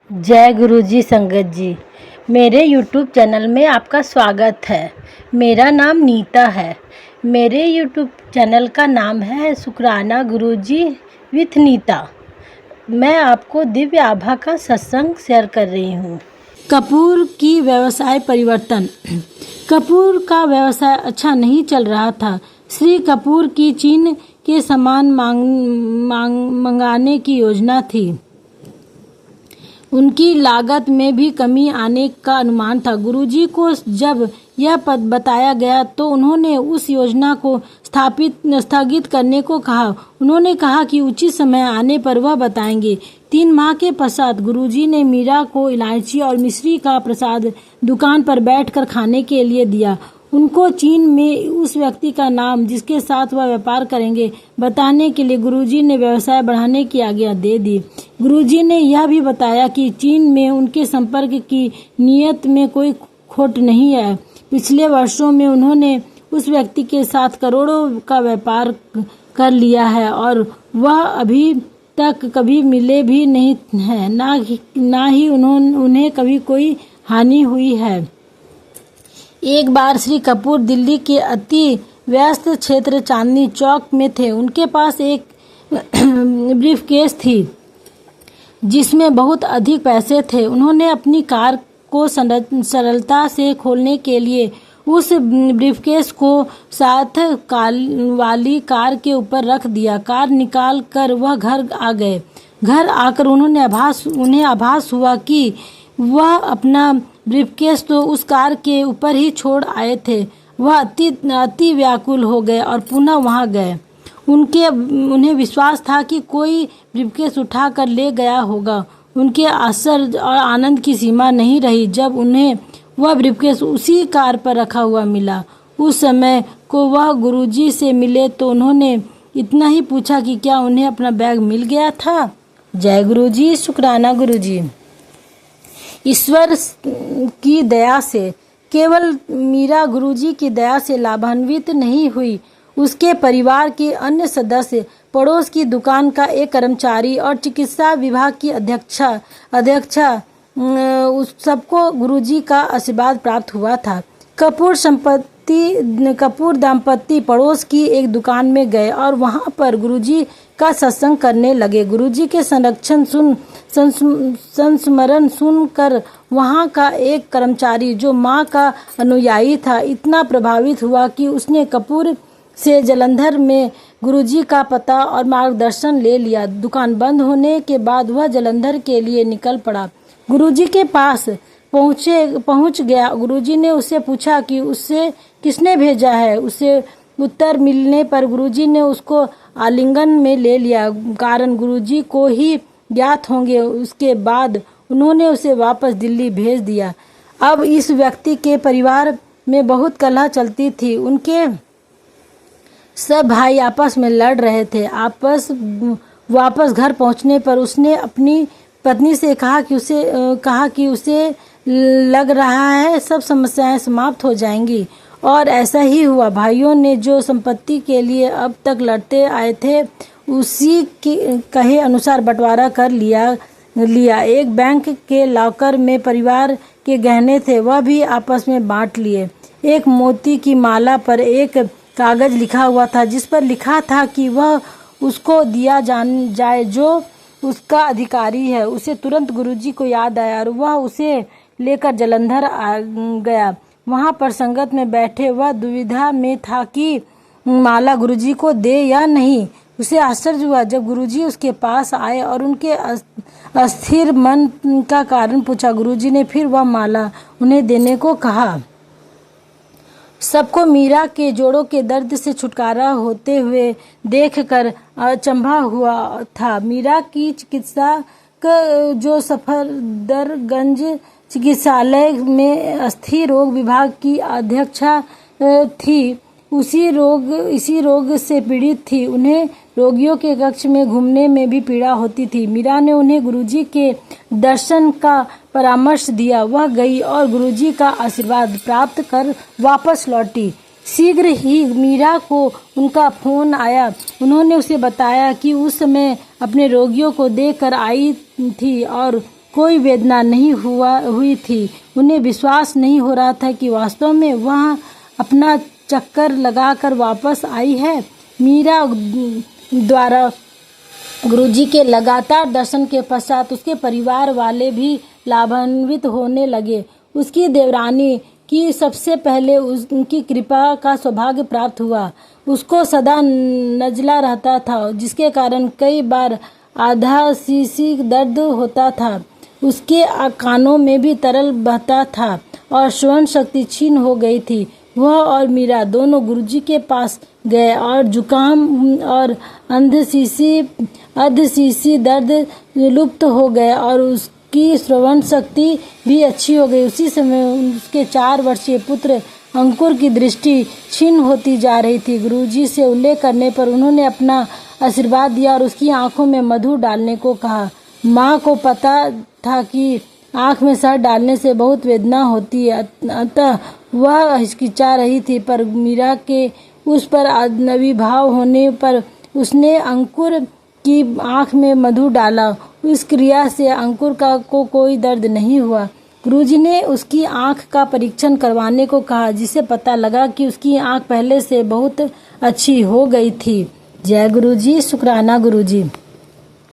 जय गुरुजी संगत जी। मेरे YouTube चैनल में आपका स्वागत है। मेरा नाम नीता है। मेरे YouTube चैनल का नाम है शुक्राना गुरुजी विथ नीता। मैं आपको दिव्य आभा का सत्संग शेयर कर रही हूँ। कपूर की व्यवसाय परिवर्तन। कपूर का व्यवसाय अच्छा नहीं चल रहा था। श्री कपूर की चीन के सामान मंगाने की योजना थी। उनकी लागत में भी कमी आने का अनुमान था। गुरुजी को जब यह पद बताया गया तो उन्होंने उस योजना को स्थगित करने को कहा। उन्होंने कहा कि उचित समय आने पर वह बताएंगे। 3 माह के पश्चात गुरुजी ने मीरा को इलायची और मिश्री का प्रसाद दुकान पर बैठकर खाने के लिए दिया। उनको चीन में उस व्यक्ति का नाम जिसके साथ वह व्यापार करेंगे बताने के लिए गुरुजी ने व्यवसाय बढ़ाने की आज्ञा दे दी। गुरुजी ने यह भी बताया कि चीन में उनके संपर्क की नीयत में कोई खोट नहीं है। पिछले वर्षों में उन्होंने उस व्यक्ति के साथ करोड़ों का व्यापार कर लिया है और वह अभी तक कभी मिले भी नहीं हैं, ना ही उन्हें कभी कोई हानि हुई है। एक बार श्री कपूर दिल्ली के अति व्यस्त क्षेत्र चांदनी चौक में थे। उनके पास एक ब्रीफकेस थी जिसमें बहुत अधिक पैसे थे। उन्होंने अपनी कार को सरलता से खोलने के लिए उस ब्रीफकेस को साथ वाली कार के ऊपर रख दिया। कार निकाल कर वह घर आ गए। घर आकर उन्हें आभास हुआ कि वह अपना ब्रीफकेस तो उस कार के ऊपर ही छोड़ आए थे। वह अति व्याकुल हो गए और पुनः वहां गए। उन्हें विश्वास था कि कोई ब्रीफकेस उठा कर ले गया होगा। उनके आश्चर्य और आनंद की सीमा नहीं रही जब उन्हें वह ब्रीफकेस उसी कार पर रखा हुआ मिला। उस समय को वह गुरुजी से मिले तो उन्होंने इतना ही पूछा कि क्या उन्हें अपना बैग मिल गया था। जय गुरुजी, शुक्राना गुरुजी। ईश्वर की दया से केवल मीरा गुरुजी की दया से लाभान्वित नहीं हुई, उसके परिवार के अन्य सदस्य, पड़ोस की दुकान का एक कर्मचारी और चिकित्सा विभाग की अध्यक्षा उस सबको गुरुजी का आशीर्वाद प्राप्त हुआ था। कपूर दंपति पड़ोस की एक दुकान में गए और वहां पर गुरुजी का सत्संग करने लगे। गुरुजी के संस्मरण सुनकर वहां का एक कर्मचारी जो मां का अनुयायी था इतना प्रभावित हुआ कि उसने कपूर से जालंधर में गुरुजी का पता और मार्गदर्शन ले लिया। दुकान बंद होने के बाद वह जालंधर के लिए निकल पड़ा। गुरुजी के पास पहुंच गया। गुरुजी ने उससे पूछा कि उससे किसने भेजा है। उसे उत्तर मिलने पर गुरुजी ने उसको आलिंगन में ले लिया। कारण गुरुजी को ही ज्ञात होंगे। उसके बाद उन्होंने उसे वापस दिल्ली भेज दिया। अब इस व्यक्ति के परिवार में बहुत कलह चलती थी। उनके सब भाई आपस में लड़ रहे थे। वापस घर पहुंचने पर उसने अपनी पत्नी से कहा कि उसे लग रहा है सब समस्याएं समाप्त हो जाएंगी। और ऐसा ही हुआ। भाइयों ने जो संपत्ति के लिए अब तक लड़ते आए थे उसी के कहे अनुसार बंटवारा कर लिया। एक बैंक के लॉकर में परिवार के गहने थे, वह भी आपस में बांट लिए। एक मोती की माला पर एक कागज लिखा हुआ था जिस पर लिखा था कि वह उसको दिया जाए जो उसका अधिकारी है। उसे तुरंत गुरुजी को याद आया और वह उसे लेकर जालंधर आ गया। वहां पर संगत में बैठे वह दुविधा में था कि माला गुरुजी को दे या नहीं। उसे आश्चर्य हुआ जब गुरुजी उसके पास आए और उनके अस्थिर मन का कारण पूछा। गुरुजी ने फिर वह माला उन्हें देने को कहा। सबको मीरा के जोड़ों के दर्द से छुटकारा होते हुए देखकर अचंभा हुआ था। मीरा की चिकित्सक जो सफदरगंज चिकित्सालय में अस्थि रोग विभाग की अध्यक्षा थी इसी रोग से पीड़ित थी। उन्हें रोगियों के कक्ष में घूमने में भी पीड़ा होती थी। मीरा ने उन्हें गुरुजी के दर्शन का परामर्श दिया। वह गई और गुरुजी का आशीर्वाद प्राप्त कर वापस लौटी। शीघ्र ही मीरा को उनका फोन आया। उन्होंने उसे बताया कि उस समय अपने रोगियों को देखकर आई थी और कोई वेदना नहीं हुई थी। उन्हें विश्वास नहीं हो रहा था कि वास्तव में वह अपना चक्कर लगाकर वापस आई है। मीरा द्वारा गुरुजी के लगातार दर्शन के पश्चात उसके परिवार वाले भी लाभान्वित होने लगे। उसकी देवरानी की सबसे पहले उनकी कृपा का सौभाग्य प्राप्त हुआ। उसको सदा नजला रहता था, जिसके कारण कई बार आधा शीशी दर्द होता था। उसके कानों में भी तरल बहता था और श्रवण शक्ति क्षीण हो गई थी। वह और मीरा दोनों गुरुजी के पास गए और जुकाम और अर्धशीशी दर्द लुप्त हो गए और उसकी श्रवण शक्ति भी अच्छी हो गई। उसी समय उसके 4 वर्षीय पुत्र अंकुर की दृष्टि क्षीण होती जा रही थी। गुरुजी से उल्लेख करने पर उन्होंने अपना आशीर्वाद दिया और उसकी आंखों में मधु डालने को कहा। माँ को पता था कि आंख में शहद डालने से बहुत वेदना होती है, अतः वह हिचकिचा रही थी, पर मीरा के उस पर अजनबी भाव होने पर उसने अंकुर की आंख में मधु डाला। उस क्रिया से अंकुर को कोई दर्द नहीं हुआ। गुरुजी ने उसकी आंख का परीक्षण करवाने को कहा, जिससे पता लगा कि उसकी आंख पहले से बहुत अच्छी हो गई थी। जय गुरुजी, शुक्राना गुरुजी।